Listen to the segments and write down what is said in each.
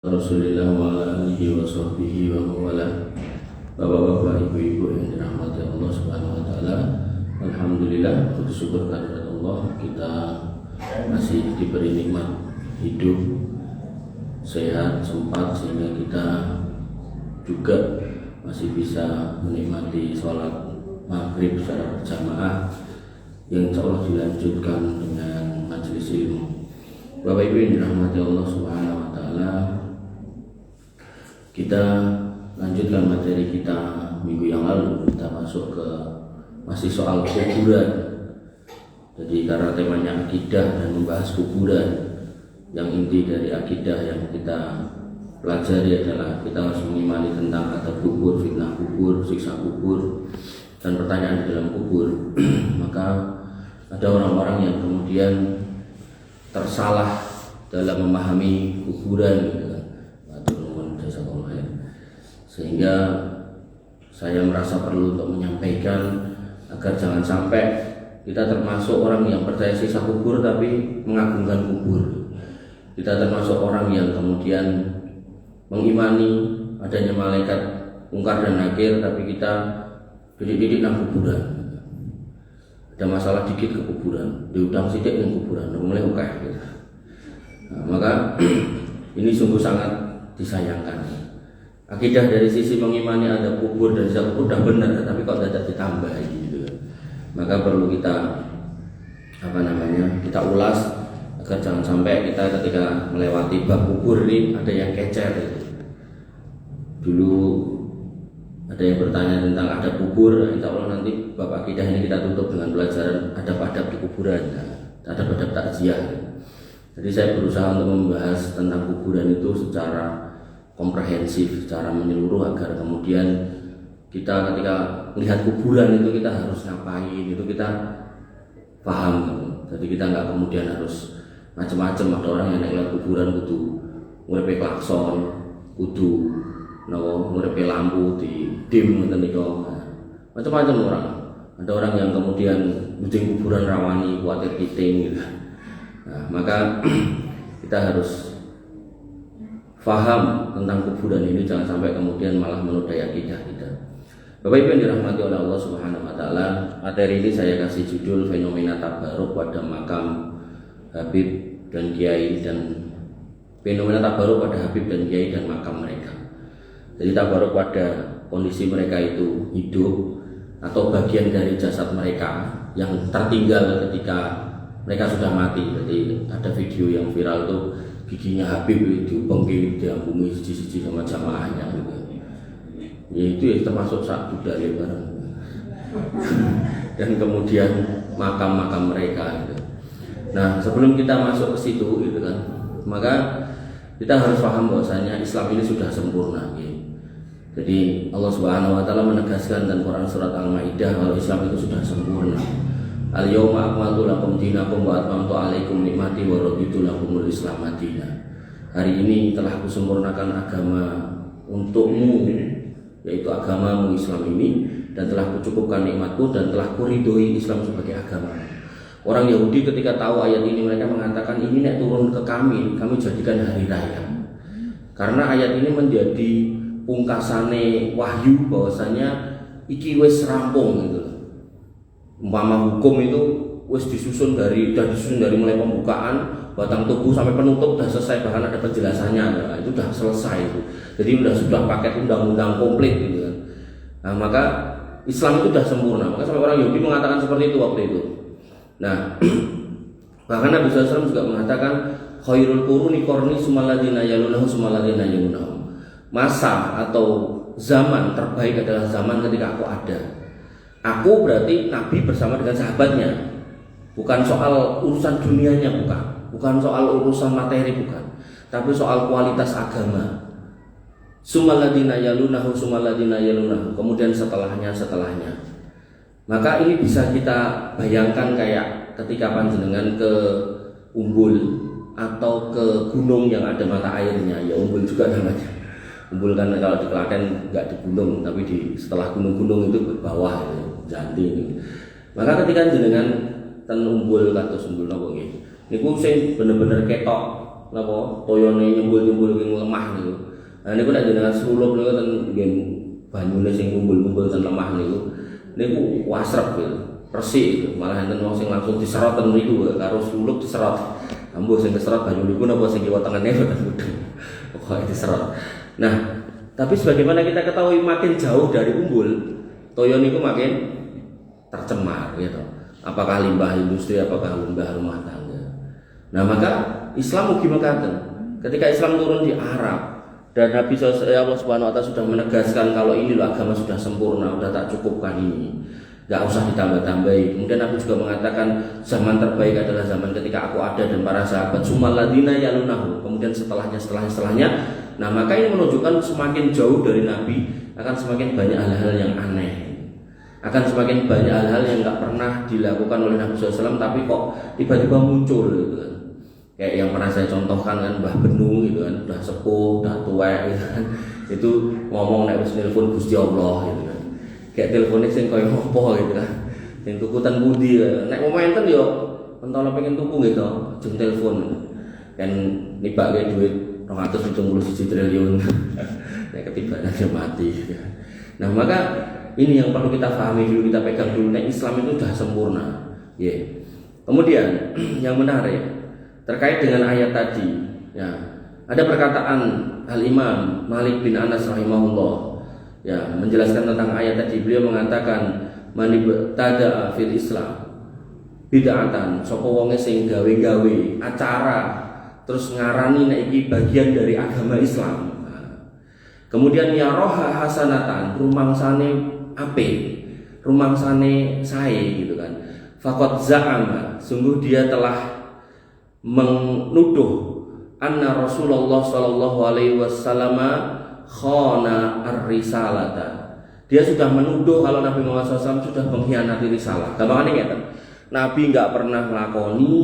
Rasulillah wa ala alihi wa sahbihi wa mawala. Bapak-bapak, ibu-ibu yang dirahmati Allah Subhanahu wa taala. Alhamdulillah, bersyukur kehadirat Allah, kita masih diberi nikmat hidup, sehat, sempat, sehingga kita juga masih bisa menikmati sholat maghrib secara berjamaah yang insya Allah dilanjutkan dengan majelis ilmu. Bapak Ibu yang dirahmati Allah Subhanahu wa taala, kita lanjutkan materi kita minggu yang lalu. Kita masuk ke masih soal kuburan. Jadi karena temanya akidah dan membahas kuburan, yang inti dari akidah yang kita pelajari adalah kita harus mengimani tentang ada kubur, fitnah kubur, siksa kubur, dan pertanyaan di dalam kubur. Maka ada orang-orang yang kemudian tersalah dalam memahami kuburan, gitu kan. Sehingga saya merasa perlu untuk menyampaikan agar jangan sampai kita termasuk orang yang percaya siksa kubur tapi mengagungkan kubur. Kita termasuk orang yang kemudian mengimani adanya malaikat mungkar dan nakir tapi kita didik-didik nang kuburan. Ada masalah dikit ke kuburan, diutang sidik nang kuburan, mulai ukah gitu. Nah, maka ini sungguh sangat disayangkan. Akidah dari sisi mengimani ada kubur dan siksa kubur sudah benar, tapi kok tidak ditambah gitu. Maka perlu kita kita ulas agar jangan sampai kita ketika melewati bab kubur ini ada yang kecer gitu. Dulu ada yang bertanya tentang ada kubur, insya Allah nanti bab akidah ini kita tutup dengan pelajaran adab-adab di kuburan, adab-adab takziah. Jadi saya berusaha untuk membahas tentang kuburan itu secara komprehensif, secara menyeluruh, agar kemudian kita ketika melihat kuburan itu kita harus ngapain, itu kita paham gitu. Jadi kita nggak kemudian harus macam-macam. Ada orang yang naik kuburan kudu nguripe klakson, kudu nguripe lampu di dim ngoten niku. Macam-macam orang. Ada orang yang kemudian ujung kuburan rawani kuatir kiting gitu. Nah, maka kita harus faham tentang kuburan ini, jangan sampai kemudian malah menodai akidah kita. Bapak Ibu yang dirahmati oleh Allah Subhanahu wa taala, materi ini saya kasih judul fenomena tabaruk pada makam Habib dan Kiai, dan fenomena tabaruk pada Habib dan Kiai dan makam mereka. Jadi tabaruk pada kondisi mereka itu hidup atau bagian dari jasad mereka yang tertinggal ketika mereka sudah mati. Jadi ada video yang viral tuh, giginya Habib itu bengkil diambungi siji-siji sama jamaahnya gitu. Ya itu ya termasuk sak budaya barang. Dan kemudian makam-makam mereka gitu. Nah, sebelum kita masuk ke situ gitu kan, maka kita harus paham bahwasanya Islam ini sudah sempurna gitu. Jadi Allah Subhanahu wa taala menegaskan dalam Quran surat Al-Maidah bahwa Islam itu sudah sempurna. Al-yawma akmaltu lakum dinakum wa atmamtu alaikum nikmati wa raditu lakumul Islam madina. Hari ini telah kusempurnakan agama untukmu, yaitu agamamu Islam ini, dan telah kucukupkan nikmatku dan telah kuridhoi Islam sebagai agama. Orang Yahudi ketika tahu ayat ini, mereka mengatakan ini nek turun ke kami jadikan hari raya. Karena ayat ini menjadi pungkasane wahyu bahwasanya iki wis rampung gitu. Umpama hukum itu wis disusun dari mulai pembukaan batang tubuh sampai penutup sudah selesai, bahkan ada penjelasannya, nah, itu sudah selesai itu. Jadi sudah paket undang-undang komplit gitu kan. Nah, maka Islam itu sudah sempurna. Maka sampai orang Yahudi mengatakan seperti itu waktu itu. Nah, bahkan Nabi SAW juga mengatakan khairul quruni qarni sumaladina yalunahu sumaladina yalunahu. Masa atau zaman terbaik adalah zaman ketika aku ada. Aku berarti Nabi bersama dengan sahabatnya. Bukan soal urusan dunianya, bukan soal urusan materi, bukan, tapi soal kualitas agama. Sumaladina yalunahu sumaladina yalunahu. Kemudian setelahnya. Maka ini bisa kita bayangkan kayak ketika panjenengan ke Umbul atau ke gunung yang ada mata airnya, ya Umbul juga namanya. Umbul kan kalau di Klaten nggak di gunung, tapi setelah gunung-gunung itu ke bawah ya, Janti ini. Maka ketika jenengan ten Umbul kados Umbul napa nggih, niku sing bener-bener ketok napa toyone nyembul-nyembul ing lemah niku. Nah niku nek jenengan sulup niku ten nggih banyune sing ngumpul-ngumpul ten lemah niku wasrep gitu. Resik gitu. Malah enten wong sing langsung diserot ten niku karo sulup diserot. Ambo sing diserot banyu niku napa sing kiwa tengene boten mudeng. Pokoke diserot. Nah, tapi sebagaimana kita ketahui makin jauh dari umbul, toyo niku makin tercemar gitu. Apakah limbah industri, apakah limbah rumah tangga. Nah, maka Islam mugi mekaten. Ketika Islam turun di Arab dan Nabi Allah Subhanahu wa taala sudah menegaskan kalau ini loh agama sudah sempurna, sudah tak cukupkan ini. Enggak usah ditambah-tambahi. Kemudian Nabi juga mengatakan zaman terbaik adalah zaman ketika aku ada dan para sahabat sumal ladina yalunahu. Kemudian setelahnya. Nah, maka ini menunjukkan semakin jauh dari Nabi akan semakin banyak hal-hal yang aneh. Akan semakin banyak hal-hal yang enggak pernah dilakukan oleh Nabi SAW tapi kok tiba-tiba muncul gitu kan. Kayak yang pernah saya contohkan kan Mbah Benu gitu kan, udah sepuh, udah tua gitu kan. Itu ngomong nek wis nelpon Gusti Allah gitu kan. Kayak teleponnya sing koyo opo gitu kan. Sing tukutan pundi nek momenten yo pentol pengen tuku gitu, jeng telepon. Kan nibake duit 271 triliun. Nek ketibanan ya mati gitu. Nah, maka ini yang perlu kita pahami dulu, kita pegang dulu. Nek Islam itu sudah sempurna. Yeah. Kemudian yang menarik terkait dengan ayat tadi, ya, ada perkataan Al-Imam Malik bin Anas rahimahullah, ya, menjelaskan tentang ayat tadi. Beliau mengatakan man ibtada'a fil Islam bid'atan, sapa wonge sing gawe-gawe acara terus ngarani nek iki bagian dari agama Islam. Kemudian ya roha hasanatan, rumangsane apik, rumangsane sae gitu kan. Faqad za'ama, sungguh dia telah menuduh anna Rasulullah sallallahu alaihi wasallam khana ar-risalata. Dia sudah menuduh kalau Nabi Muhammad SAW sudah mengkhianati risalah. Gampangane ngeten. Nabi enggak pernah nglakoni,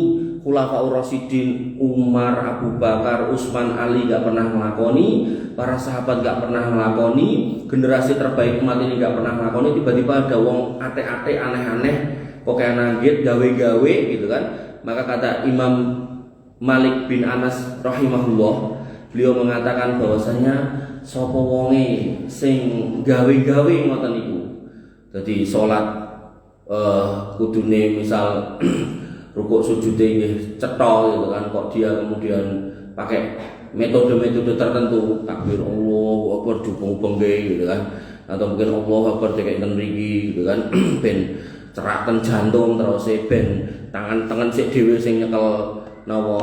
Khulafaur Rasyidin Umar, Abu Bakar, Utsman, Ali enggak pernah nglakoni, para sahabat enggak pernah nglakoni, generasi terbaik umat ini enggak pernah nglakoni, tiba-tiba ada wong ate-ate aneh-aneh, pokoknya nanggit gawe-gawe gitu kan. Maka kata Imam Malik bin Anas rahimahullah, beliau mengatakan bahwasanya sapa wonge sing gawe-gawe ngoten niku. Dadi salat kudune misal rukuk sujude nggih cetha gitu kan, kok dia kemudian pakai metode-metode tertentu, takbir Allahu Akbar dubeng-bengke gitu kan, atau mungkin Allahu Akbar dikek ten mriki gitu kan, ben ceraken jantung terus ben tangan-tangan sik dhewe sing nyekel napa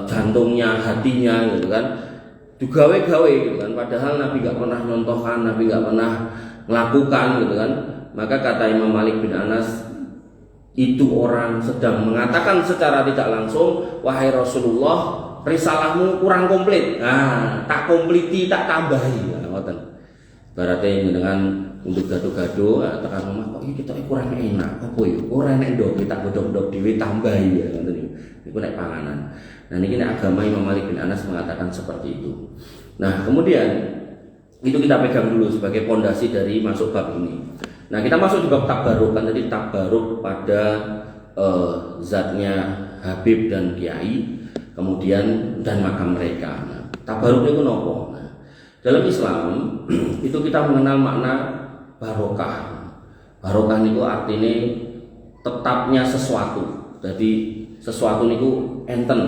jantungnya, hatinya gitu kan, digawe-gawe gitu kan, padahal Nabi enggak pernah nyontohkan, Nabi enggak pernah melakukan gitu kan. Maka kata Imam Malik bin Anas, itu orang sedang mengatakan secara tidak langsung, wahai Rasulullah, risalahmu kurang komplit. Nah, tak kompliti, tak tambahi. Nah, ngoten. Berarti dengan untuk gado-gado tekan omah kok iki kita kurang enak. Apa yo? Ora enak ndok kita godhog-godhog dhewe tambahi ya ngoten niku. Iku nek panganan. Nah niki nek agama Imam Malik bin Anas mengatakan seperti itu. Nah, kemudian itu kita pegang dulu sebagai pondasi dari masuk bab ini. Nah, kita masuk juga tabaruk kan, tadi tabaruk pada zatnya Habib dan Kiai, kemudian dan makam mereka. Nah, tabaruk itu nopo? Nah, dalam Islam itu kita mengenal makna barokah. Barokah niku artinya tetapnya sesuatu. Jadi sesuatu niku enten,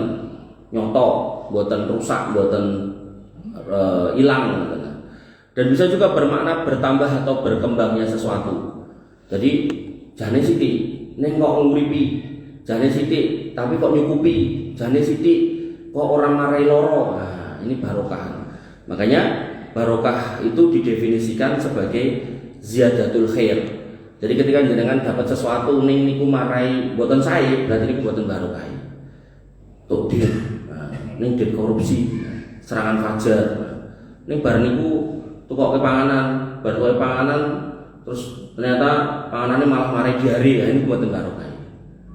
nyoto, boten rusak, boten hilang. Dan bisa juga bermakna bertambah atau berkembangnya sesuatu. Jadi jane sithik ning kok nguripi, jane sithik tapi kok nyukupi, jane sithik kok orang marai loro. Nah, ini barokah. Makanya barokah itu didefinisikan sebagai ziyadatul khair. Jadi ketika jenengan dapat sesuatu ning niku marai boten sae, berarti niku boten barokah. Tuk dir. Nah, ning dit korupsi, serangan fajar. Ning bar niku tukok ke panganan, baru panganan, terus ternyata panganannya malah mari diare, ya ini buat barokah.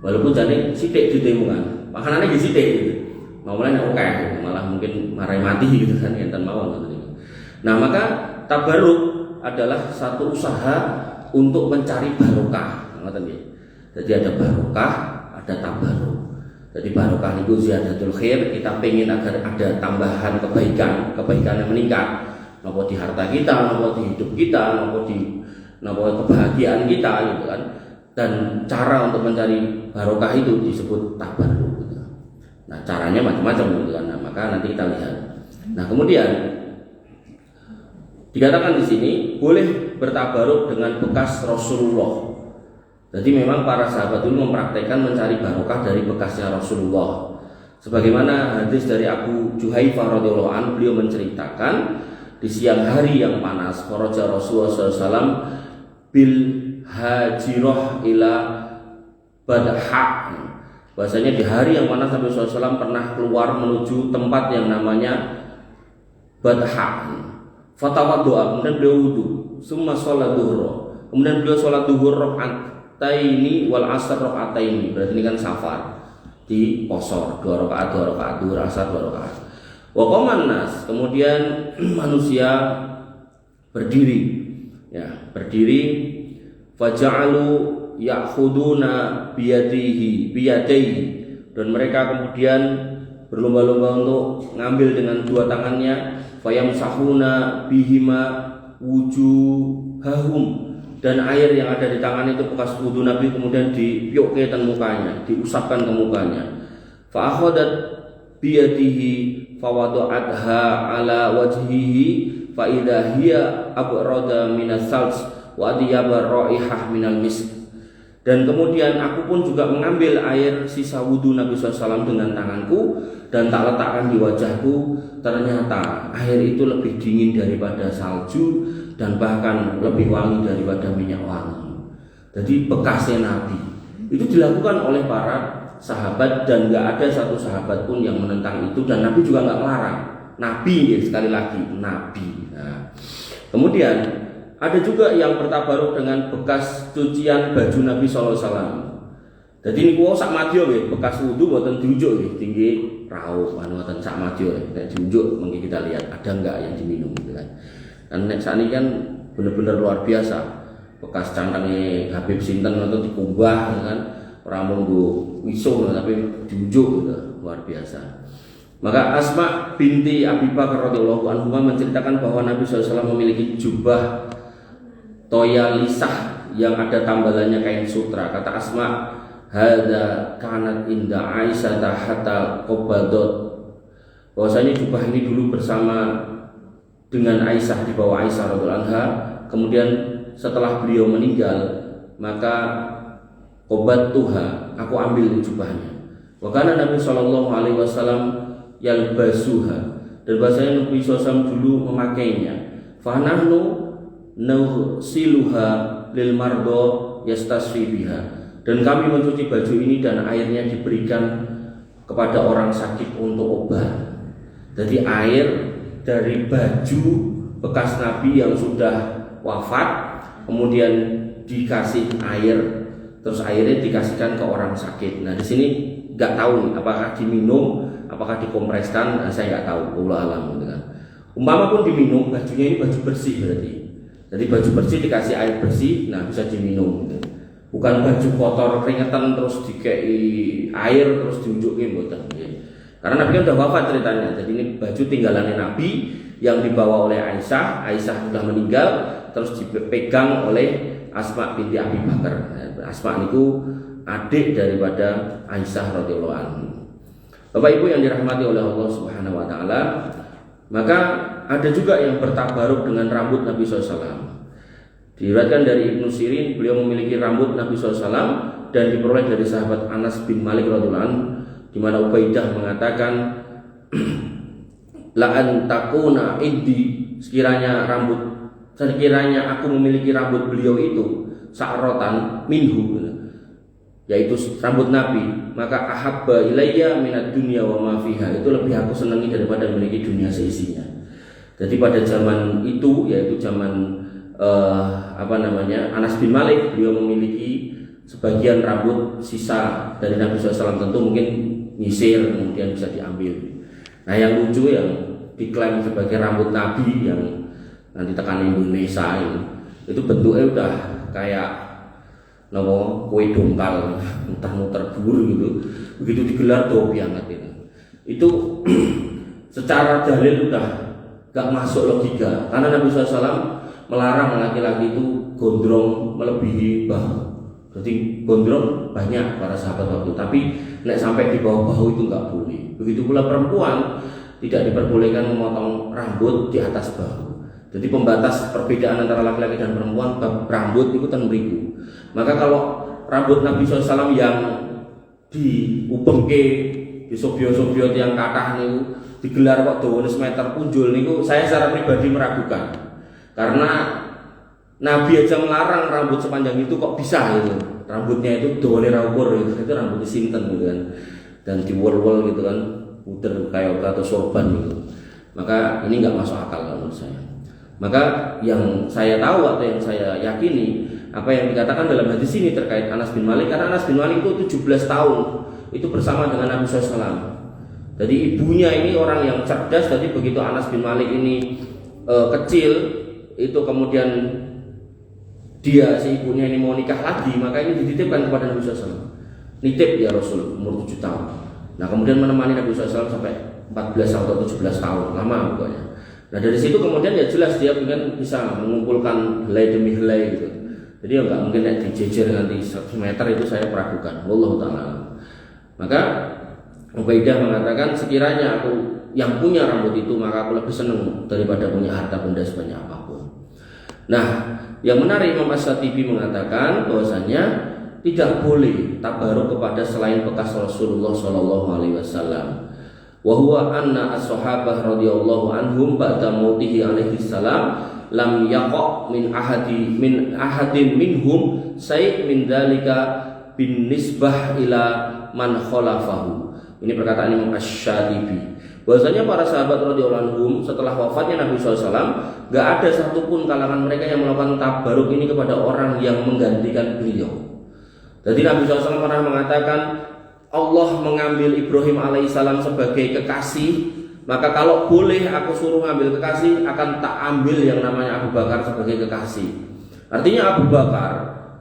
Walaupun jadi sidik ditemukan, makanannya di sidik gitu. Mau mulai oke, malah mungkin marai mati gitu kan, enten mawon. Nah, maka tabaruk adalah satu usaha untuk mencari barokah, ngoten nggih. Jadi ada barokah, ada tabaruk. Jadi barokah itu ziyadatul khair, kita pengen agar ada tambahan kebaikan yang meningkat, nopo di harta kita, nopo di hidup kita, nopo kebahagiaan kita gitu kan. Dan cara untuk mencari barokah itu disebut tabarruk gitu. Nah, caranya macam-macam gitu kan. Nah, maka nanti kita lihat. Nah, kemudian dikatakan di sini boleh bertabaruk dengan bekas Rasulullah. Jadi memang para sahabat dulu mempraktekkan mencari barokah dari bekasnya Rasulullah. Sebagaimana hadis dari Abu Juhaifah radhiyallahu anhu, beliau menceritakan di siang hari yang panas, kharaja Rasulullah SAW bil hajirah ila badha. Bahasanya di hari yang panas Nabi SAW pernah keluar menuju tempat yang namanya badha. Fatawaddo'a, kemudian beliau wudu, summa sholat duhur, kemudian beliau sholat duhur rakaataini wal asr rakaataini, berarti ini kan safar di posor 2 rakaat duhur asar 2 rakaat. Wa qaman nas, kemudian manusia berdiri, faja'alu ya'khuduna biyadaihi, dan mereka kemudian berlomba-lomba untuk ngambil dengan 2 tangannya, fayamsahuna bihima wujuhahum, dan air yang ada di tangan itu bekas wudu Nabi kemudian dipiukke ke mukanya, diusapkan ke mukanya. Fa akhadat biyadihi fawada'atha ala wajhihi fa idza hiya abrada minas salj wa adyaba raihah minal misk. Dan kemudian aku pun juga mengambil air sisa wudu Nabi SAW dengan tanganku dan tak letakkan di wajahku. Ternyata air itu lebih dingin daripada salju dan bahkan lebih wangi daripada minyak wangi. Jadi bekasnya Nabi itu dilakukan oleh para sahabat dan nggak ada satu sahabat pun yang menentang itu, dan Nabi juga nggak melarang. Nabi, sekali lagi Nabi. Nah, kemudian ada juga yang bertabaruk dengan bekas cucian baju Nabi SAW. Jadi ini kuwo sak madya nggih, bekas wudu mboten diunjuk nggih, tinggi raup mboten sak madya nek diunjuk mengki kita lihat ada enggak yang diminum gitu kan. Dan nek sakniki kan bener-bener luar biasa. Bekas cangkeme Habib sinten atau dikumbah kan, ora mung nggo wisuh tapi diunjuk gitu, luar biasa. Maka Asma binti Abi Bakar radhiyallahu anhu menceritakan bahwa Nabi SAW memiliki jubah toyalisah yang ada tambalannya kain sutra. Kata Asma, hadza kanat inda Aisyah hatta qabadot, bahwasanya jubah ini dulu bersama dengan Aisyah, di bawah Aisyah radhiyallahu anha. Kemudian setelah beliau meninggal, maka qabattuha, aku ambil jubahnya. Wa kana Nabi sallallahu alaihi wasallam yalbasuha, dan bahasanya Nabi SAW dulu memakainya. Fa nahnu nughsiluha lil mardo yastasfi biha, dan kami mencuci baju ini dan airnya diberikan kepada orang sakit untuk obat. Jadi air dari baju bekas Nabi yang sudah wafat kemudian dikasih air, terus airnya dikasihkan ke orang sakit. Nah di sini nggak tahu nih, apakah diminum, apakah dikompreskan, saya nggak tahu, Allah alam gitu kan. Umpama pun diminum, bajunya ini baju bersih berarti. Jadi baju bersih dikasih air bersih, nah bisa diminum gitu. Bukan baju kotor keringetan terus dikei air terus diunjukin boten. Karena Nabi kan udah wafat ceritanya. Jadi ini baju tinggalannya Nabi yang dibawa oleh Aisyah. Aisyah sudah meninggal, terus dipegang oleh Asma binti Abi Bakar. Asma itu adik daripada Aisyah radhiyallahu anha. Bapak Ibu yang dirahmati oleh Allah Subhanahu wa taala, maka ada juga yang bertabaruk dengan rambut Nabi SAW. Diriwayatkan dari Ibnu Sirin, beliau memiliki rambut Nabi SAW, dan diperoleh dari sahabat Anas bin Malik radhiyallahu anhu, di mana Ubaidah mengatakan, la an takuna iddi, sekiranya aku memiliki rambut beliau itu sa'rotan minhu, yaitu rambut Nabi, maka ahabba ilayya minad dunya wa ma fiha, itu lebih aku senangi daripada memiliki dunia seisinya. Jadi pada zaman itu, yaitu zaman Anas bin Malik, beliau memiliki sebagian rambut sisa dari Nabi SAW, tentu mungkin nyisir kemudian bisa diambil. Nah yang lucu yang diklaim sebagai rambut Nabi yang nanti tekan Indonesia ini, itu bentuknya udah kayak kue dongkal, muter-muter bur gitu, begitu digelar dobi banget itu secara dalil udah gak masuk logika, karena Nabi SAW melarang laki-laki itu gondrong melebihi bahu. Jadi gondrong banyak para sahabat waktu, tapi nek sampai di bawah bahu itu nggak boleh. Begitu pula perempuan tidak diperbolehkan memotong rambut di atas bahu. Jadi pembatas perbedaan antara laki-laki dan perempuan rambut itu kan beriku. Maka kalau rambut Nabi SAW yang diupengke, disobio-sobio yang kathah niku digelar kok dawane semeter punjul niku, saya secara pribadi meragukan. Karena Nabi aja melarang rambut sepanjang itu kok bisa gitu. Rambutnya itu dawane ra ukur gitu. Itu rambutnya sinten gitu kan. Dan diwol-wol gitu kan, puter kayak atau sorban gitu. Maka ini nggak masuk akal menurut saya. Maka yang saya tahu atau yang saya yakini apa yang dikatakan dalam hadis ini terkait Anas bin Malik, karena Anas bin Malik itu 17 tahun itu bersama dengan Nabi SAW. Jadi ibunya ini orang yang cerdas. Jadi begitu Anas bin Malik ini kecil itu kemudian dia si ibunya ini mau nikah lagi, maka ini dititipkan kepada Nabi SAW. Nitip ya Rasul umur 7 tahun. Nah kemudian menemani Nabi SAW sampai 14 atau 17 tahun, lama pokoknya. Nah dari situ kemudian ya jelas dia mungkin bisa mengumpulkan helai demi helai gitu. Jadi ya nggak mungkin dijejer nanti 100 meter, itu saya meragukan. Wallahu ta'ala. Maka Ubaidah mengatakan, sekiranya aku yang punya rambut itu maka aku lebih senang daripada punya harta benda sebanyak apapun. Nah, yang menarik Imam Asy-Syatibi mengatakan bahwasanya tidak boleh tabaruk kepada selain bekas Rasulullah Shallallahu Alaihi Wasallam. Wa huwa anna as-sahabah radhiyallahu anhum ba'da mautihi alaihi salam lam yaqa min ahadin minhum say' min dzalika bin nisbah ila man khalafahu. Ini perkataan Imam Asy-Syatibi. Bahwasanya para sahabat radhiyallahu anhum setelah wafatnya Nabi SAW, gak ada satupun kalangan mereka yang melakukan tabaruk ini kepada orang yang menggantikan beliau. Jadi Nabi SAW pernah mengatakan, Allah mengambil Ibrahim alaihissalam sebagai kekasih, maka kalau boleh aku suruh ngambil kekasih, akan tak ambil yang namanya Abu Bakar sebagai kekasih. Artinya Abu Bakar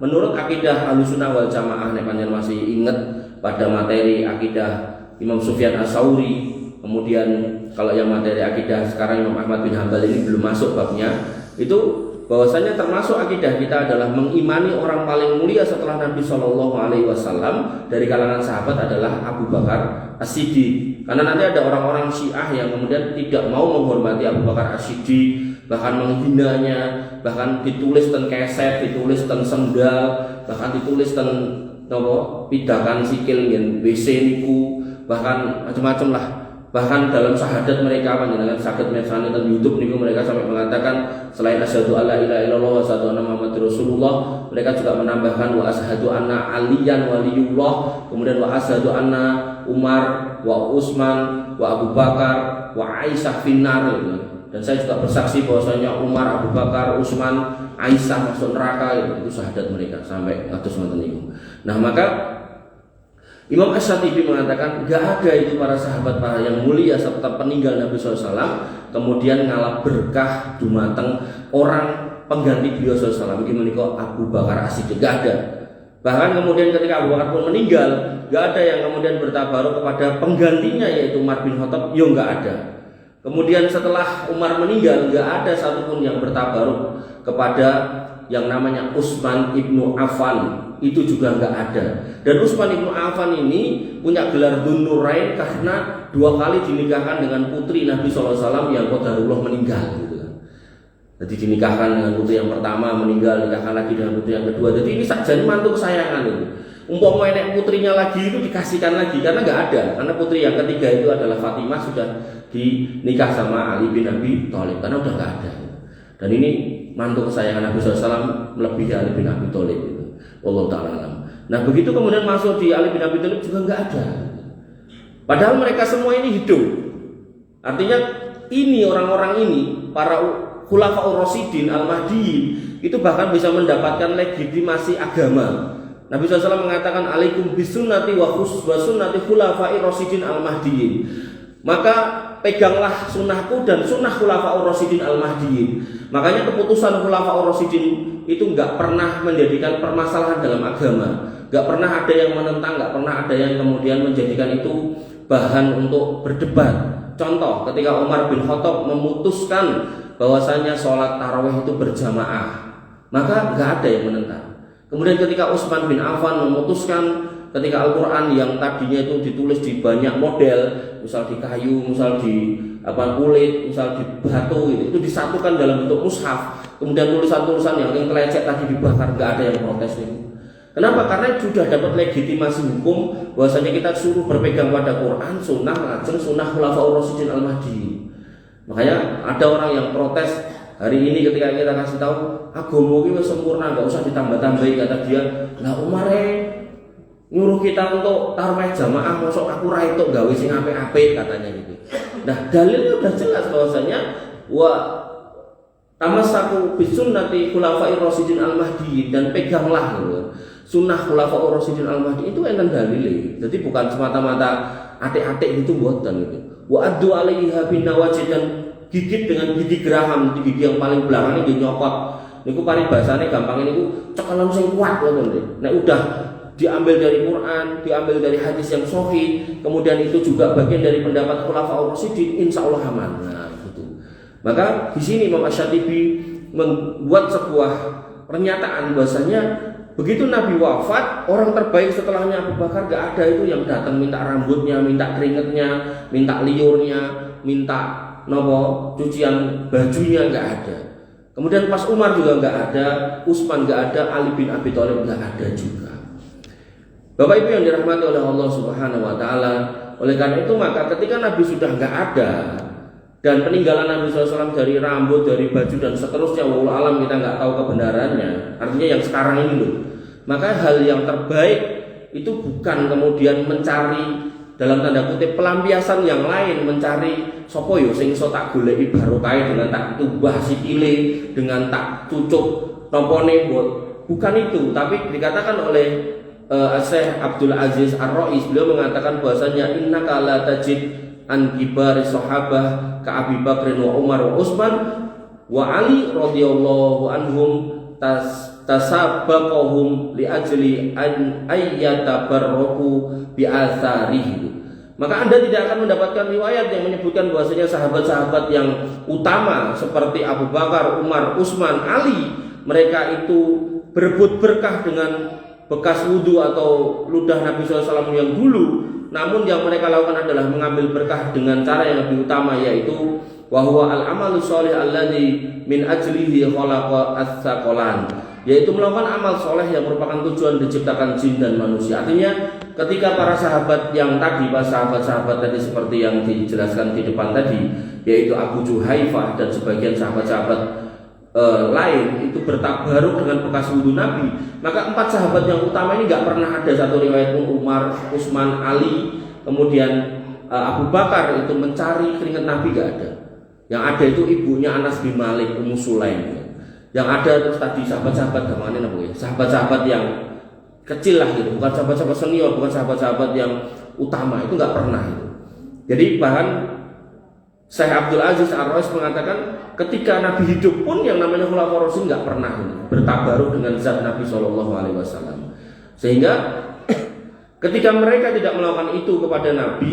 menurut akidah Ahlussunnah wal Jamaah, nek panjenengan masih ingat pada materi akidah Imam Sufyan Ats-Tsauri, kemudian kalau yang materi akidah sekarang Imam Ahmad bin Hambal ini belum masuk babnya, itu bahwasanya termasuk akidah kita adalah mengimani orang paling mulia setelah Nabi Shallallahu Alaihi Wasallam dari kalangan sahabat adalah Abu Bakar As-Siddiq. Karena nanti ada orang-orang Syiah yang kemudian tidak mau menghormati Abu Bakar As-Siddiq, bahkan menghinanya, bahkan ditulis ten keset, ditulis ten sendal, bahkan ditulis ten pidakan sikil ngen WC niku, bahkan macam-macam lah. Bahkan dalam syahadat mereka dengan sakit medsani dan YouTube niku mereka sampai mengatakan selain asyhadu alla ilaha illallah wa asyhadu anna muhammadar rasulullah, mereka juga menambahkan wa asyhadu anna aliyan waliyullah, kemudian wa asyhadu anna Umar wa Utsman wa Abu Bakar wa Aisyah finnar gitu. Dan saya juga bersaksi bahwasanya Umar, Abu Bakar, Utsman, Aisyah masuk neraka itu syahadat mereka sampai ngatus ngoten niku. Nah, maka Imam Asy-Syatibi mengatakan gak ada itu para sahabat para yang mulia serta peninggal Nabi SAW kemudian ngalap berkah dumateng orang pengganti beliau SAW. Gimana kok Abu Bakar As-Siddiq, gak ada. Bahkan kemudian ketika Abu Bakar pun meninggal, gak ada yang kemudian bertabaruk kepada penggantinya yaitu Umar bin Khattab, yo gak ada. Kemudian setelah Umar meninggal, gak ada satupun yang bertabaruk kepada yang namanya Utsman ibnu Affan, itu juga nggak ada. Dan Utsman ibnu Affan ini punya gelar Dzun Nurain karena 2 kali dinikahkan dengan putri Nabi SAW yang qadarullah meninggal gitu kan. Jadi dinikahkan dengan putri yang pertama, meninggal, nikahkan lagi dengan putri yang kedua. Jadi ini sakjane mantu kesayangan itu. Umpama nek putrinya lagi itu dikasihkan lagi, karena nggak ada. Karena putri yang ketiga itu adalah Fatimah, sudah dinikah sama Ali bin Abi Thalib, karena udah nggak ada. Dan ini mantu kesayangan Nabi SAW melebihi Ali bin Abi Thalib itu. Wallahu ta'ala alam. Nah begitu kemudian masuk di Ali bin Abi Thalib juga nggak ada. Padahal mereka semua ini hidup. Artinya ini orang-orang ini para Khulafaur Rasyidin Al-Mahdiyin itu bahkan bisa mendapatkan legitimasi agama. Nabi SAW mengatakan alaikum bisunnati wa sunnati khulafai Rasyidin Al-Mahdiyin. Maka peganglah sunnahku dan sunnah Khulafaur Rasyidin Al-Mahdiyin. Makanya keputusan Khulafaur Rasyidin itu enggak pernah menjadikan permasalahan dalam agama. Nggak pernah ada yang menentang, nggak pernah ada yang kemudian menjadikan itu bahan untuk berdebat. Contoh, ketika Umar bin Khattab memutuskan bahwasanya sholat tarawih itu berjamaah, maka nggak ada yang menentang. Kemudian ketika Utsman bin Affan memutuskan ketika Al-Quran yang tadinya itu ditulis di banyak model, misal di kayu, misal di kulit, misal di batu, itu disatukan dalam bentuk mushaf. Kemudian tulisan-tulisan yang kelecek tadi dibakar, nggak ada yang protes itu. Kenapa? Karena sudah dapat legitimasi hukum bahwasanya kita suruh berpegang pada Quran, sunnah, lajeng sunnah khulafaur rasyidin al-mahdi. Makanya ada orang yang protes hari ini ketika kita kasih tahu agama ini sempurna, nggak usah ditambah-tambahi, kata dia. Lah Umar nyuruh kita untuk tarawih jamaah, masuk aku ra itu gawe sing apik-apik katanya gitu. Nah, dalilnya udah jelas bahwasanya wa tamassaku bisunnati khulafair rasyidin al-mahdi, dan peganglah gitu. Sunnah khulafaur rasyidin al-mahdi itu enten dalile. Jadi bukan semata-mata atik-atik gitu mboten gitu. Wa addu alaiha bin nawajid, dan gigit dengan gigi geraham, gigi yang paling belakang ini nyokot. Niku paribasane gampang niku cekelan sing kuat ngoten. Nek udah diambil dari Quran, diambil dari hadis yang sahih, kemudian itu juga bagian dari pendapat khulafaur rasyidin, insyaallah aman. Nah, gitu. Maka di sini Imam Asy-Syatibi membuat sebuah pernyataan bahwasanya begitu Nabi wafat, orang terbaik setelahnya Abu Bakar gak ada itu yang datang minta rambutnya, minta keringetnya, minta liurnya, minta cucian bajunya, gak ada. Kemudian pas Umar juga gak ada, Utsman gak ada, Ali bin Abi Thalib gak ada juga. Bapak Ibu yang dirahmati oleh Allah Subhanahu wa taala, oleh karena itu maka ketika Nabi sudah gak ada dan peninggalan Nabi SAW dari rambut, dari baju dan seterusnya, wallahu alam kita nggak tahu kebenarannya, artinya yang sekarang ini loh, maka hal yang terbaik itu bukan kemudian mencari dalam tanda kutip pelampiasan yang lain, mencari sopo yo sing iso tak goleki barokah dengan tak tubah sikile, dengan tak cucuk tompone, bukan itu. Tapi dikatakan oleh Syekh Abdul Aziz Ar-Rais, beliau mengatakan bahwasanya innaka la tajid an kibari sahabah ka Abi Bakr wa Umar wa Utsman wa Ali radhiyallahu anhum tasabaqahum li ajli an ayyatabarraku bi atharihi. Maka Anda tidak akan mendapatkan riwayat yang menyebutkan bahwasanya sahabat-sahabat yang utama seperti Abu Bakar, Umar, Utsman, Ali, mereka itu berebut berkah dengan bekas wudhu atau ludah Nabi SAW yang dulu. Namun yang mereka lakukan adalah mengambil berkah dengan cara yang lebih utama, yaitu wahwa al-amalu sholih alladzi min ajlihi khalaqa ats-tsaqalan, yaitu melakukan amal soleh yang merupakan tujuan diciptakan jin dan manusia. Artinya ketika para sahabat yang tadi, para sahabat-sahabat tadi seperti yang dijelaskan di depan tadi, yaitu Abu Juhaifah dan sebagian sahabat-sahabat lain itu bertabaruk dengan bekas wudhu Nabi, maka 4 sahabat yang utama ini nggak pernah ada satu riwayat pun Umar, Utsman, Ali, kemudian Abu Bakar itu mencari keringat Nabi, nggak ada. Yang ada itu ibunya Anas bin Malik, Ummu Sulaim. Yang ada terus tadi sahabat-sahabat gimana namanya? Sahabat-sahabat yang kecil lah gitu, bukan sahabat-sahabat senior, bukan sahabat-sahabat yang utama, itu nggak pernah itu. Jadi bahkan Syekh Abdul Aziz Ar-Rais mengatakan ketika Nabi hidup pun yang namanya khulafaur rasyidin nggak pernah bertabaruk dengan zat Nabi SAW. Sehingga ketika mereka tidak melakukan itu kepada Nabi,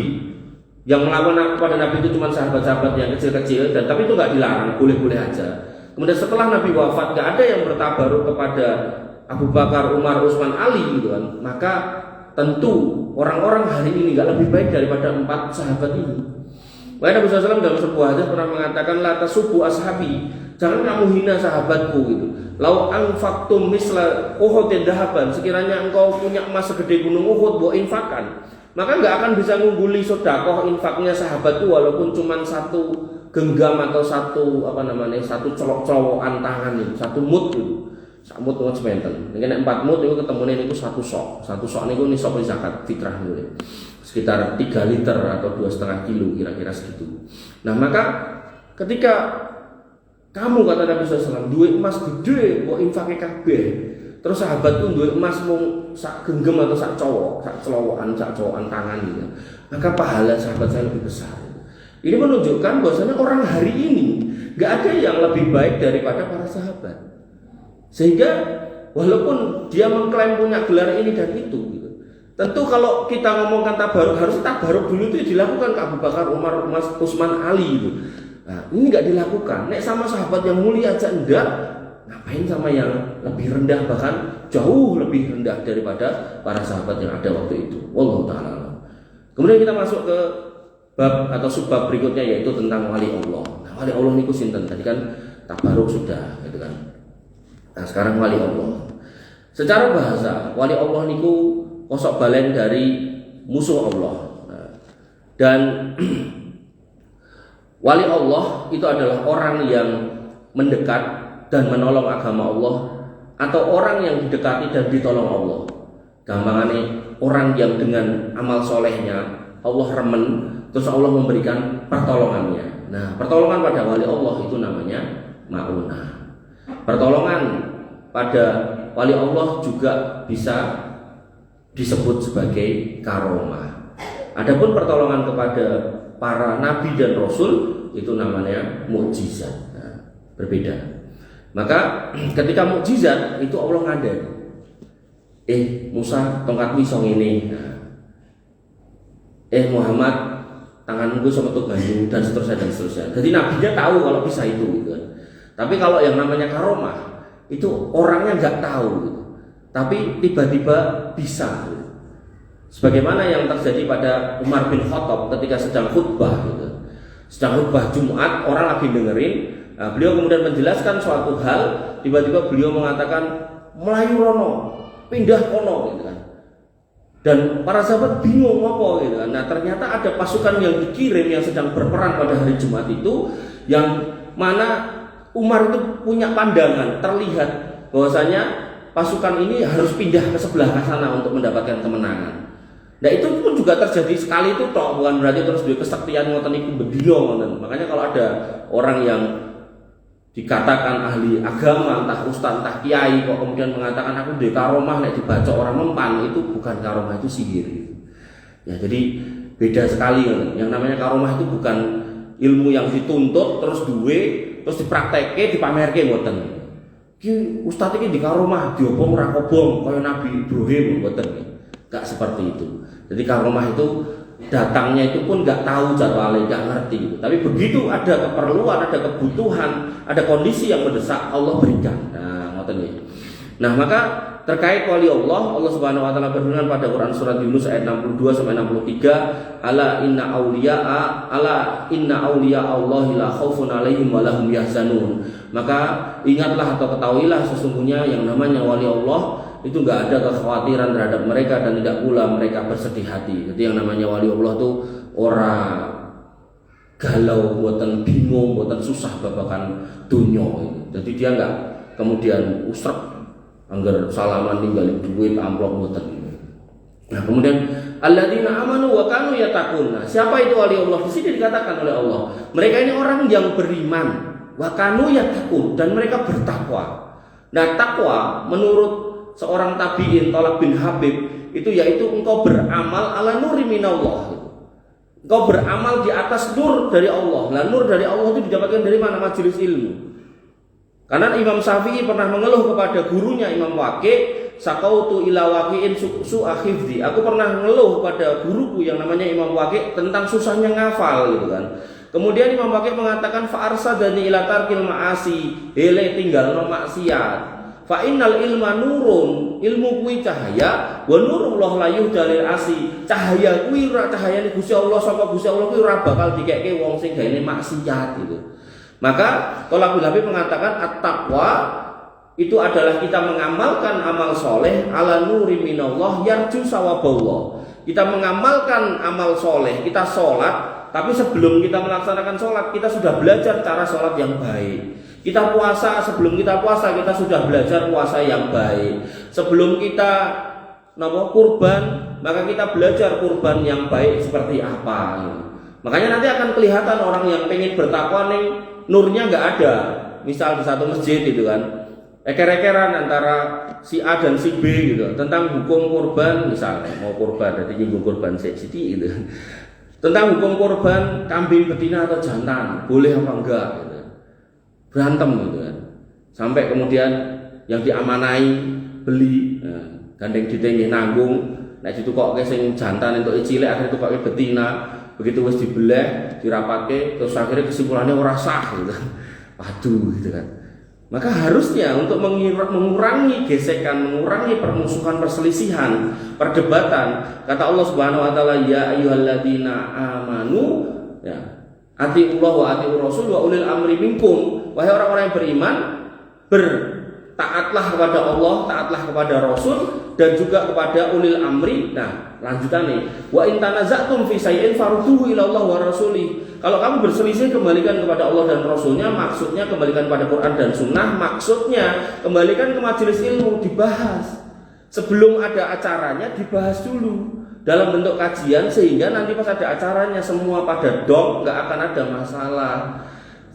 yang melakukan kepada Nabi itu cuma sahabat-sahabat yang kecil-kecil, dan tapi itu nggak dilarang, boleh-boleh aja. Kemudian setelah Nabi wafat nggak ada yang bertabaruk kepada Abu Bakar, Umar, Utsman, Ali gitu kan. Maka tentu orang-orang hari ini nggak lebih baik daripada 4 sahabat ini. Nabi SAW dalam sebuah hadis pernah mengatakan la tasubbu ashabi, jangan kamu hina sahabatku gitu. Lau anfaqtum misla Uhudin dahaban, sekiranya engkau punya emas segede gunung Uhud, buat infakkan, maka nggak akan bisa ngungguli sedekah infaknya sahabatku walaupun cuma satu genggam atau satu satu colok-colokan tangan itu, satu mut itu. Sak mut itu sementen. Nek 4 mut itu ketemune niku satu sok. Satu sok niku nisab zakat fitrah niku. Sekitar 3 liter atau 2,5 kilo kira-kira segitu. Nah maka ketika kamu kata Nabi SAW duit emas gede buat infaknya kabeh, terus sahabat tuh duit emas mau sak genggam atau sak cowok, sak cowokan tangan gitu, maka pahala sahabat saya lebih besar. Ini menunjukkan bahwasanya orang hari ini gak ada yang lebih baik daripada para sahabat. Sehingga walaupun dia mengklaim punya gelar ini dan itu gitu. Tentu kalau kita ngomongkan tabaruk, harus tabaruk dulu itu dilakukan ke Abu Bakar, Umar, Utsman, Ali gitu. Nah, ini nggak dilakukan. Nek sama sahabat yang mulia aja enggak, ngapain sama yang lebih rendah, bahkan jauh lebih rendah daripada para sahabat yang ada waktu itu. Wallahu ta'ala. Kemudian kita masuk ke bab atau subbab berikutnya, yaitu tentang wali Allah. Nah, wali Allah niku sinten? Tadi kan tabaruk sudah, gitu kan. Nah, sekarang wali Allah. Secara bahasa, wali Allah niku kosok balen dari musuh Allah. Nah, dan wali Allah itu adalah orang yang mendekat dan menolong agama Allah, atau orang yang didekati dan ditolong Allah. Gampangannya orang yang dengan amal solehnya Allah remen, terus Allah memberikan pertolongannya. Nah, pertolongan pada wali Allah itu namanya ma'unah. Pertolongan pada wali Allah juga bisa disebut sebagai karomah. Adapun pertolongan kepada para nabi dan rasul itu namanya mukjizat. Nah, berbeda. Maka ketika mukjizat itu Allah ngandani, Musa tongkatmu iso ngene. Muhammad tanganmu iso metu banyu, dan seterusnya. Jadi nabinya tahu kalau bisa itu gitu. Tapi kalau yang namanya karomah itu orangnya nggak tahu gitu. Tapi tiba-tiba bisa gitu. Sebagaimana yang terjadi pada Umar bin Khattab ketika sedang khutbah gitu. Sedang khutbah Jumat, orang lagi dengerin. Nah, beliau kemudian menjelaskan suatu hal, tiba-tiba beliau mengatakan Melayu rono, pindah kono gitu kan. Dan para sahabat bingung apa gitu kan. Nah, ternyata ada pasukan yang dikirim yang sedang berperang pada hari Jumat itu, yang mana Umar itu punya pandangan, terlihat bahwasanya pasukan ini harus pindah ke sebelah sana untuk mendapatkan kemenangan. Nah, itu pun juga terjadi sekali itu toh, bukan berarti terus dia kesaktian ngoten iku bendina ngoten. Makanya kalau ada orang yang dikatakan ahli agama, entah ustaz, entah kiai, kok kemudian mengatakan aku di karomah, nek dibaca orang mempan, itu bukan karomah, itu sihir. Ya, jadi beda sekali. Yang namanya karomah itu bukan ilmu yang dituntut terus duwe terus dipraktekke dipamerke mboten. Ki ustaz iki di karomah diobong ora kobong kaya Nabi Ibrahim mboten. Enggak seperti itu. Jadi karomah itu datangnya itu pun nggak tahu jadwalnya, nggak ngerti gitu. Tapi begitu ada keperluan, ada kebutuhan, ada kondisi yang mendesak, Allah berikan. Nah, ngoten nggih. Nah, maka terkait wali Allah, Allah Subhanahu wa taala berfirman pada Quran surat Yunus ayat 62 sampai 63, ala inna auliya Allahi la khaufun alaihim wa lahum yahzanun. Maka ingatlah atau ketahuilah sesungguhnya yang namanya wali Allah itu nggak ada kekhawatiran terhadap mereka dan tidak pula mereka bersedih hati. Jadi yang namanya wali Allah itu orang galau, buatan bingung, buatan susah babakan dunia. Jadi dia nggak kemudian usrek anggar salaman ninggalin duit amplop buatan. Nah, kemudian alladzina amanu wa kanu yattaqun. Nah, siapa itu wali Allah? Di sini dikatakan oleh Allah, mereka ini orang yang beriman, wa kanu yattaqun, dan mereka bertakwa. Nah, takwa menurut seorang tabi'in Thalaq bin Habib itu yaitu engkau beramal ala nuri minallah. Engkau beramal di atas nur dari Allah. Nah, nur dari Allah itu didapatkan dari mana? Majelis ilmu. Karena Imam Syafi'i pernah mengeluh kepada gurunya Imam Waqi', sakautu ila waqi'in su'a hifdzi. Aku pernah mengeluh pada guruku yang namanya Imam Waqi' tentang susahnya ngafal gitu kan. Kemudian Imam Waqi' mengatakan fa arsadani ila tarkil ma'asi, hele tinggalno maksiat. Fa innal ilma nurun, ilmu kuwi cahaya, wa nurullah la yuhdalil asi. Cahaya kuwi ora cahayane Gusti Allah, sapa Gusti Allah kuwi ora bakal dikekke wong sing gaene maksiat gitu. Maka Thalaq bin Habib mengatakan at-taqwa itu adalah kita mengamalkan amal soleh ala nuri minallah yarju sawaballah. Kita mengamalkan amal soleh, kita sholat, tapi sebelum kita melaksanakan sholat kita sudah belajar cara sholat yang baik. Kita puasa, sebelum kita puasa kita sudah belajar puasa yang baik. Sebelum kita kurban, maka kita belajar kurban yang baik seperti apa. Makanya nanti akan kelihatan orang yang pengen bertakwa nih nurnya nggak ada. Misal di satu masjid itu kan, eker-ekeran antara si A dan si B gitu tentang hukum kurban, misalnya mau kurban, jadi nyinggung kurban siti gitu. Tentang hukum kurban kambing betina atau jantan, boleh apa enggak gitu. Berantem gitu kan. Sampai kemudian yang diamanai beli, gandeng ditengih nanggung, nek ditukokke sing jantan entuk cilik akhire tukokke betina, begitu wis dibeleh, dirapatke terus akhirnya kesimpulannya ora sah gitu. Waduh gitu kan. Maka harusnya untuk mengurangi gesekan, mengurangi permusuhan, perselisihan, perdebatan, kata Allah Subhanahu wa taala, ya ayyuhalladzina amanu, ya, atiullah wa atiur rasul wa ulil amri minkum. Wahai orang-orang yang beriman, taatlah kepada Allah, taatlah kepada Rasul dan juga kepada ulil amri. Nah, lanjutannya, wa in tanaza'tum fi syai'in farudduhu ila Allah wa rasulih. Kalau kamu berselisih, kembalikan kepada Allah dan Rasulnya. Maksudnya kembalikan pada Quran dan Sunnah. Maksudnya kembalikan ke majelis ilmu, dibahas. Sebelum ada acaranya dibahas dulu dalam bentuk kajian, sehingga nanti pas ada acaranya semua pada dong, nggak akan ada masalah.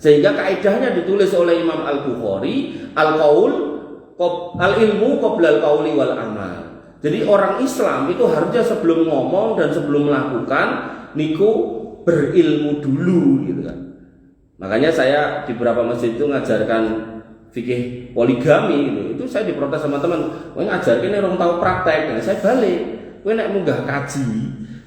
Sehingga kaidahnya ditulis oleh Imam Al-Bukhari, al-ilmu qabla al-qauli wal amal. Jadi orang Islam itu harusnya sebelum ngomong dan sebelum melakukan niku berilmu dulu gitu kan. Makanya saya di beberapa masjid itu ngajarkan fikih poligami gitu. Itu saya diprotes sama teman, "Kowe ngajarkene orang tahu praktek." Nah, saya balik, "Kowe nek munggah kaji,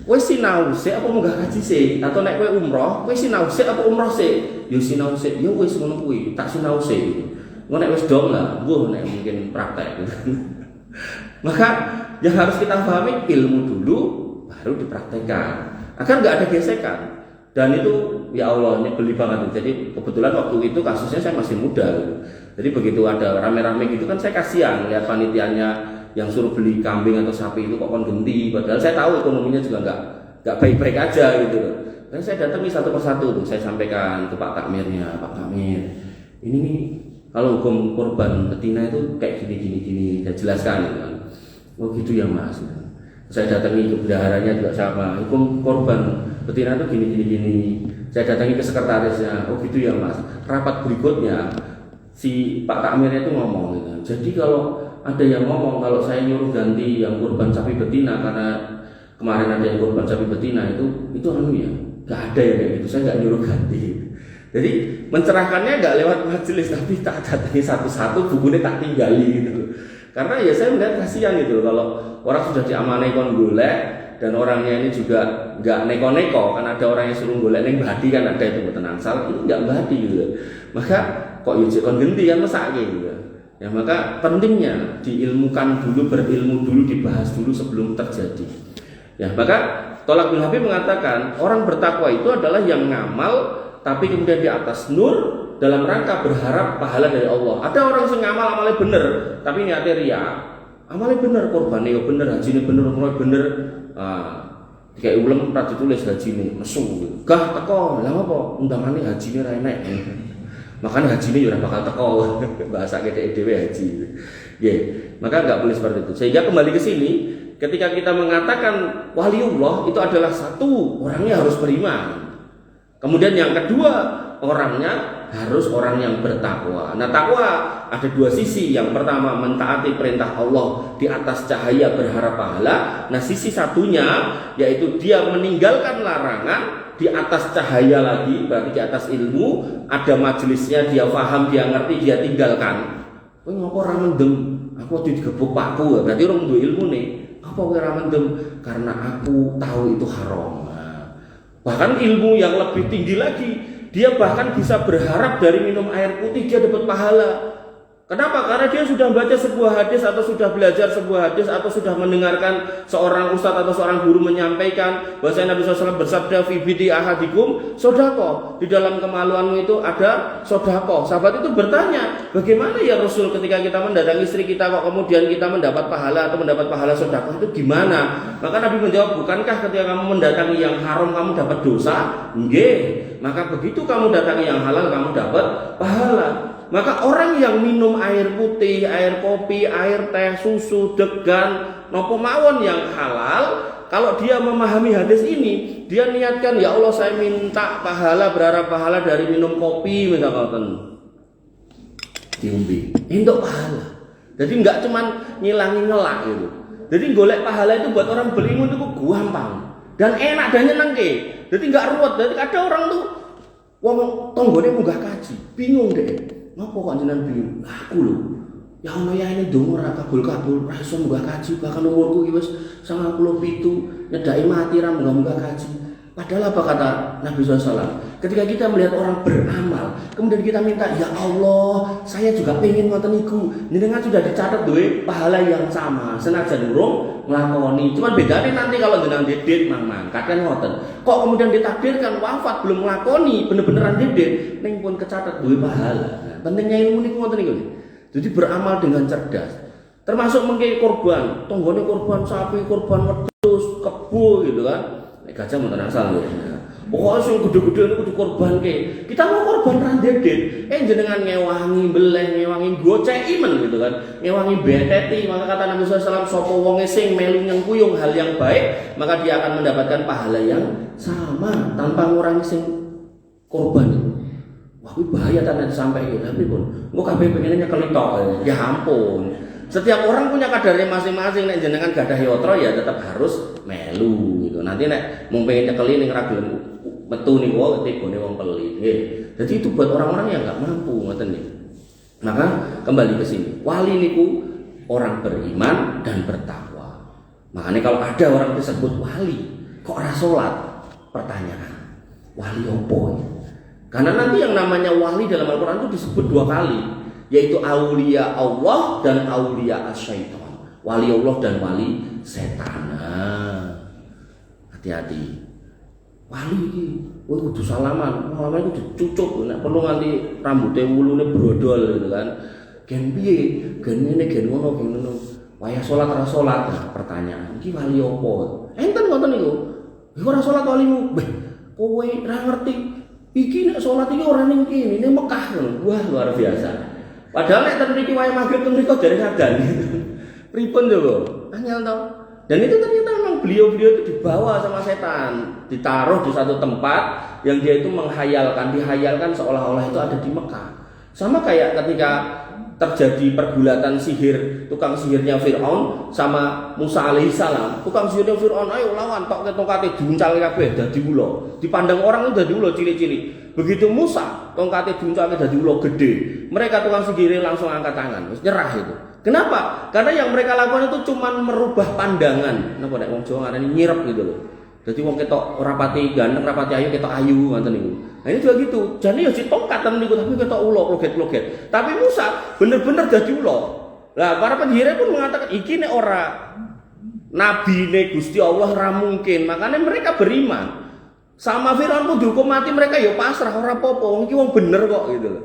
kowe sinau sik apa munggah kaji sik? Atau nek kowe umroh, kowe sinau sik apa umroh sik?" "Yo sinau sik." "Ya wis ngono kuwi, tak sinau sik." Ngono nek wis dong lah, mbuh nek mungkin praktek gitu. Maka yang harus kita pahami, ilmu dulu baru dipraktekkan agar nggak ada gesekan. Dan itu ya Allah nyebeli banget. Jadi kebetulan waktu itu kasusnya saya masih muda gitu. Jadi begitu ada rame-rame gitu kan saya kasihan lihat panitianya yang suruh beli kambing atau sapi itu kok kon genti, padahal saya tahu ekonominya juga nggak baik-baik aja gitu. Dan saya datangi satu persatu tuh, saya sampaikan ke Pak Takmirnya, "Pak Takmir, ini nih kalau hukum korban betina itu kayak gini, saya jelaskan gitu kan." "Oh gitu ya Mas." Saya datangi ke bendaharanya juga sama, hukum korban betina itu gini. Saya datangi ke sekretarisnya, "Oh gitu ya Mas." Rapat berikutnya si Pak Takmirnya itu ngomong gitu. "Jadi kalau ada yang ngomong kalau saya nyuruh ganti yang korban sapi betina karena kemarin ada yang korban sapi betina itu anu ya, nggak ada ya kayak gitu. Saya nggak nyuruh ganti." Jadi mencerahkannya nggak lewat majelis, tapi tak datangi satu-satu, bukunya tak tinggali gitu. Karena ya saya melihat kasihan gitu kalau orang sudah diamanai kon golek dan orangnya ini juga nggak neko-neko, kan ada orang yang suruh golek neng badi kan ada itu tenang sal, ini nggak badi gitu. Maka kok yujek kon genti kan mesake gitu. Ya maka pentingnya diilmukan dulu, berilmu dulu, dibahas dulu sebelum terjadi. Ya maka Tolak bin Habib mengatakan orang bertakwa itu adalah yang ngamal tapi kemudian di atas nur dalam rangka berharap pahala dari Allah. Ada orang yang ngamal amalnya bener tapi niatnya riya. Amalnya bener, korbannya ya bener, hajinya bener, umrohnya bener. Kayak ulem pernah ditulis hajinya nesu. Gah teko, lah apa? Undangannya hajinya ra enek. Makanya hajinya ya ora bakal teko. Bahasa gede dhewe haji. Nggih. Maka enggak boleh seperti itu. Sehingga kembali ke sini, ketika kita mengatakan waliullah itu adalah satu, orangnya harus beriman. Kemudian yang kedua, orangnya harus orang yang bertakwa. Nah, takwa ada dua sisi. Yang pertama mentaati perintah Allah di atas cahaya berharap pahala. Nah, sisi satunya yaitu dia meninggalkan larangan di atas cahaya lagi, berarti di atas ilmu, ada majelisnya, dia paham, dia ngerti, dia tinggalkan. Kowe ngopo ora mendem? Aku waktu digebuk pakku, berarti orang duwe ilmu nih. Apa kowe ora mendem? Karena aku tahu itu haram. Bahkan ilmu yang lebih tinggi lagi, dia bahkan bisa berharap dari minum air putih dia dapat pahala. Kenapa? Karena dia sudah baca sebuah hadis atau sudah belajar sebuah hadis atau sudah mendengarkan seorang ustadz atau seorang guru menyampaikan bahwa Nabi SAW bersabda fi bidi ahadikum sodako, di dalam kemaluanmu itu ada sodako. Sahabat itu bertanya, bagaimana ya Rasul ketika kita mendatangi istri kita kok kemudian kita mendapat pahala atau mendapat pahala sodako itu gimana? Maka Nabi menjawab, bukankah ketika kamu mendatangi yang haram kamu dapat dosa? Nggih. Maka begitu kamu datangi yang halal kamu dapat pahala. Maka orang yang minum air putih, air kopi, air teh, susu, degan, nopo mawon yang halal, kalau dia memahami hadis ini, dia niatkan, ya Allah saya minta pahala, berharap pahala dari minum kopi, misalkan diumbi, untuk pahala. Jadi nggak cuman ngilangi ngelak gitu. Jadi golek pahala itu buat orang berilmu itu gampang dan enak dan nyenengke. Jadi nggak ruwet. Jadi ada orang tuh, wong tonggone munggah kaji, bingung deh. Ngapa kok jenengan bingung? Aku lho. Ya ono ya ini donga ora kabul-kabul, ora iso munggah kaji, bahkan umurku iki wis 97 nyedaki mati ra munggah kaji. Padahal apa kata Nabi SAW? Ketika kita melihat orang beramal, kemudian kita minta, ya Allah, saya juga pengen ngoten niku. Jenengan sudah dicatat duwe pahala yang sama, senajan urung nglakoni. Cuman bedanya nanti kalau jenengan dedet mangkat kan ngoten. Kok kemudian ditakdirkan wafat belum nglakoni, bener-beneran dedet, ning pun kecatat duwe pahala. Nah, pentingnya ilmu niku ngoten niku. Jadi beramal dengan cerdas. Termasuk mengke korban, tonggone korban sapi, korban wedhus, kebo gitu kan. Gajah mboten asal ya. Pokoknya sing gede-gede niku dikorbanke. Kita mau korban ra dedet, jenengan ngewangi beleh, ngewangi goceki men gitu kan. Ngewangi beteti, maka kata Nabi SAW, sapa wonge sing melu nyengkuyung hal yang baik, maka dia akan mendapatkan pahala yang sama tanpa ngurangi sing korban. Wah, kuwi bahaya tenan sampai gitu. Tapi pun, engko kabeh pengennya nyekel tok. Ya ampun. Setiap orang punya kadarnya masing-masing. Nek jenengan gadah yatra ya tetap harus melu gitu. Nanti nek mung pengen nyekeli ning ra gelem metu niku tegone wong pelit. Jadi itu buat orang-orang yang enggak mampu ngoten nih. Maka kembali ke sini. Wali niku orang beriman dan bertakwa. Makanya kalau ada orang disebut wali kok ora salat, pertanyaan. Wali opo? Karena nanti yang namanya wali dalam Al-Qur'an itu disebut 2 kali, yaitu aulia Allah dan aulia asyaiton. Wali Allah dan wali setan. Hati-hati. Wali iki kudu salaman itu dicucuk, nek perlu nganti rambute wulune brodol gitu kan. Gen piye? Gen ngene gen ngono gen ngono. Wayah salat ora salat. Nah, pertanyaan, iki wali apa? Enten ngoten niku. Iku ora salat walimu. Beh, kowe ora ngerti. Iki nek salat iki ora ning kene, ning Mekah ngono. Wah, luar biasa. Padahal nek ten mriki wayah magrib ten mriko jare ngadan. Pripun coba? Anyel to. Dan itu ternyata memang beliau-beliau itu dibawa sama setan, ditaruh di satu tempat yang dia itu dihayalkan seolah-olah itu ada di Mekah. Sama kayak ketika terjadi pergulatan sihir, tukang sihirnya Fir'aun sama Musa alaihissalam. Tukang sihirnya Fir'aun, ayo lawan, tongkate diuncal kabeh dadi ula. Dipandang orang itu dadi ula cilik-cilik. Begitu Musa, tongkate diuncal dadi ula gede. Mereka tukang sihir langsung angkat tangan, terus nyerah itu. Kenapa? Karena yang mereka lakukan itu cuma merubah pandangan. Napa nek wong Jawa ngarani nyirep gitu loh. Jadi wong ketok ora pati ganteng, ora pati ayu, ketok ayu ngoten niku. Nah ini juga gitu. Jane ya ditongkat temen niku tapi ketok ula, kloget-kloget. Tapi Musa bener-bener dadi ula. Lah para penyihir pun mengatakan iki nek ora nabine Gusti Allah ora mungkin. Makanya mereka beriman. Sama Firaun pun dihukum mati, mereka ya pasrah ora apa-apa. Wong iki wong bener kok gitu loh.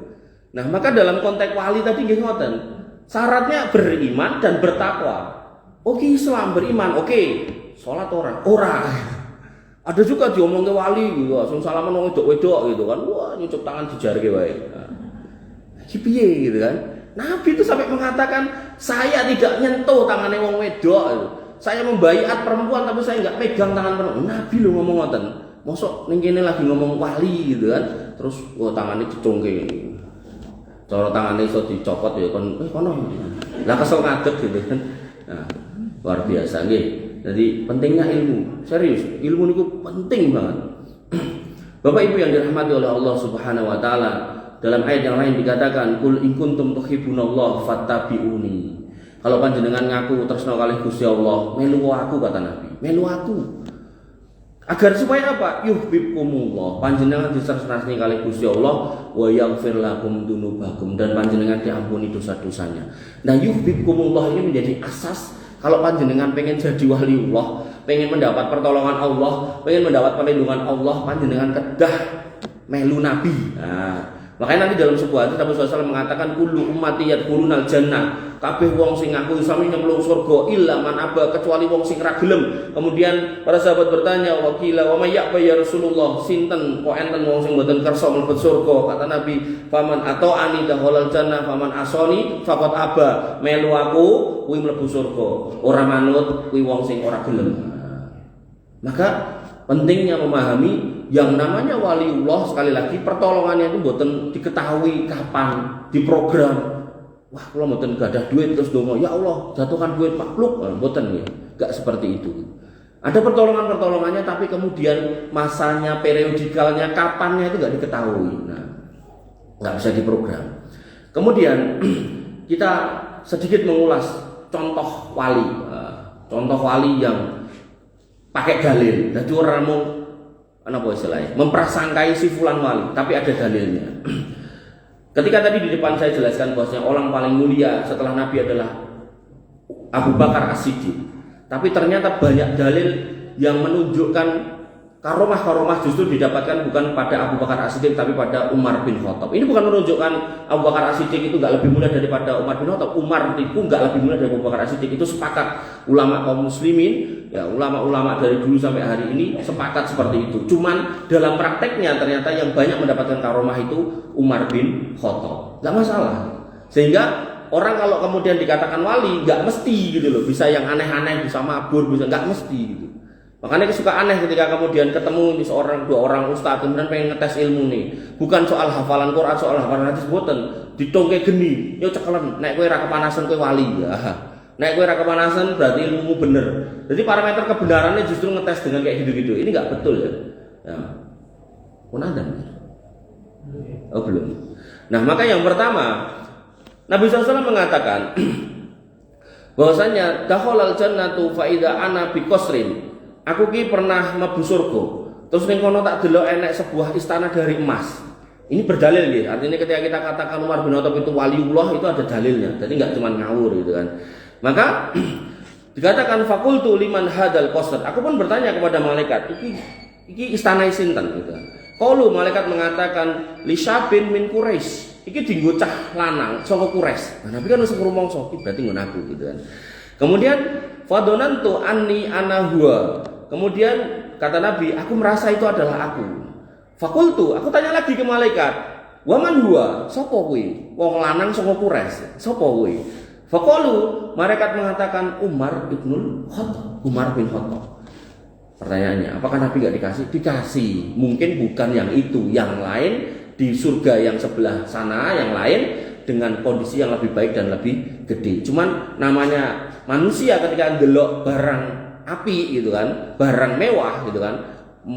Nah, maka dalam konteks wali tadi nggih ngoten. Syaratnya beriman dan bertakwa. Oke, Islam beriman, oke. Salat ora. Ada juga diomong ke wali gitu, langsung salaman wong wedok-wedok gitu kan. Wah, nyucuk tangan dijarke wae. Iki piye gitu kan. Nabi itu sampai mengatakan, "Saya tidak nyentuh tangannya wong wedok." Saya membaiat perempuan tapi saya enggak pegang tangan perempuan. Nabi lho ngomong ngoten. Mosok ning kene lagi ngomong wali gitu kan. Terus tangannya dicungke. Cara tangannya iso dicopot ya kono. Lah kesel ngadeg gitu kan. Nah, luar biasa nggih. Jadi pentingnya ilmu. Serius, ilmu niku penting banget. Bapak Ibu yang dirahmati oleh Allah Subhanahu wa taala, dalam ayat yang lain dikatakan, "Qul in kuntum tuhibbunallaha fattabi'uni." Kalau panjenengan ngaku tresna kalih Gusti Allah, melu aku kata Nabi. Melu aku. Agar supaya apa? Yuhibbukumullah. Panjenengan ditresnani kalih Gusti Allah wa yaghfir lakum dzunubakum, dan panjenengan diampuni dosa-dosanya. Nah, yuhibbukumullah ini menjadi asas kalau panjenengan pengen jadi waliullah, pengen mendapat pertolongan Allah, pengen mendapat perlindungan Allah, panjenengan kedah melu Nabi. Nah, makanya nanti dalam sebuah hadis Nabi SAW mengatakan kullu ummati yadkhulunal jannah. Kabeh wong sing ngaku Islam nyemplung surga illa man aba, kecuali wong sing ra gelem. Kemudian para sahabat bertanya, wa qila wa may ya'ba ya Rasulullah, sinten kok enten wong sing mboten kersa mlebet surga? Kata Nabi, faman ata'ani dakhalal jannah faman asani faqad aba. Melu aku kuwi mlebu surga, ora manut kuwi wong sing ora gelem. Maka pentingnya memahami yang namanya waliullah, sekali lagi pertolongannya itu mboten diketahui kapan, diprogram. Wah, kalau mboten gadah duit terus dongo, ya Allah jatuhkan duit makhluk, mboten ya. Enggak seperti itu. Ada pertolongannya tapi kemudian masanya, periodikalnya, kapannya itu enggak diketahui. Nah, enggak bisa diprogram. Kemudian kita sedikit mengulas contoh wali. Contoh wali yang pakai dalil. Jadi orang mau apa istilahnya? Memprasangkai si fulan wali, tapi ada dalilnya. Ketika tadi di depan saya jelaskan bahwasanya orang paling mulia setelah Nabi adalah Abu Bakar As-Siddiq. Tapi ternyata banyak dalil yang menunjukkan karomah justru didapatkan bukan pada Abu Bakar As-Siddiq tapi pada Umar bin Khattab. Ini bukan menunjukkan Abu Bakar As-Siddiq itu nggak lebih mulia daripada Umar bin Khattab. Umar itu nggak lebih mulia dari Abu Bakar As-Siddiq. Itu sepakat ulama kaum muslimin, ya ulama-ulama dari dulu sampai hari ini sepakat seperti itu. Cuman dalam prakteknya ternyata yang banyak mendapatkan karomah itu Umar bin Khattab. Nggak masalah. Sehingga orang kalau kemudian dikatakan wali nggak mesti gitu loh, bisa yang aneh-aneh, bisa mabur, bisa nggak mesti gitu. Makanya suka aneh ketika kemudian ketemu ini seorang dua orang ustaz kemudian pengen ngetes ilmu nih. Bukan soal hafalan Quran, soal hafalan hadis boten. Ditongke geni, yo cekelen, nek kowe ra kepanasan kowe wali ya. Nek kowe ra kepanasan berarti ilmumu bener. Jadi parameter kebenarannya justru ngetes dengan kayak gitu-gitu. Ini nggak betul ya. Ya. Pun ada. Oh belum. Nah, maka yang pertama Nabi SAW mengatakan bahwasanya dakhalal jannatu fa idza ana bi qasrin. Aku ki pernah mlebu surga. Terus ning kono tak delok enek sebuah istana dari emas. Ini berdalil ya. Artinya ketika kita katakan Umar bin Khattab itu waliullah itu ada dalilnya. Jadi enggak cuma ngawur gitu kan. Maka dikatakan fakultu liman hadal qasr. Aku pun bertanya kepada malaikat, iki istana sinten gitu. Qalu malaikat mengatakan li syabin min Quraisy. Iki dienggo cah lanang saka Quraisy. Nah, Nabi kan wis ngrumangsa iki berarti nggon aku gitu kan. Kemudian fadonantu anni ana huwa. Kemudian kata Nabi, aku merasa itu adalah aku. Fakultu, aku tanya lagi ke malaikat, waman huwa, sapa kuwi? Wong lanang saka Quraisy, sapa kuwi? Faqalu, malaikat mengatakan Umar ibnul Khattab, Umar bin Khattab. Pertanyaannya, apakah Nabi enggak dikasih? Dikasih. Mungkin bukan yang itu, yang lain di surga yang sebelah sana, yang lain dengan kondisi yang lebih baik dan lebih gede. Cuman namanya manusia ketika ndelok barang api gitu kan, barang mewah gitu kan,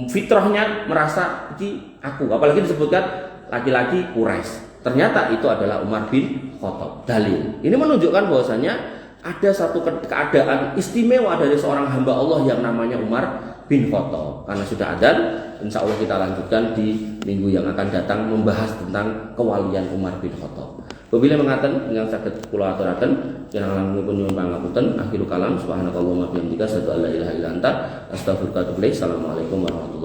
fitrahnya merasa iki aku. Apalagi disebutkan laki-laki Quraisy. Ternyata itu adalah Umar bin Khattab. Dalil. Ini menunjukkan bahwasanya ada satu keadaan istimewa dari seorang hamba Allah yang namanya Umar bin Khattab. Karena sudah adzan, insya Allah kita lanjutkan di minggu yang akan datang membahas tentang kewalian Umar bin Khattab. Bila mengatakan dengan sakit kula aturaken kirang langkung nyuwun pangapunten. Akhirul kalam subhanakallahumma bihamdika asyhadu an la ilaha illa anta astaghfiruka wa atubu ilaik. Assalamualaikum warahmatullahi wabarakatuh.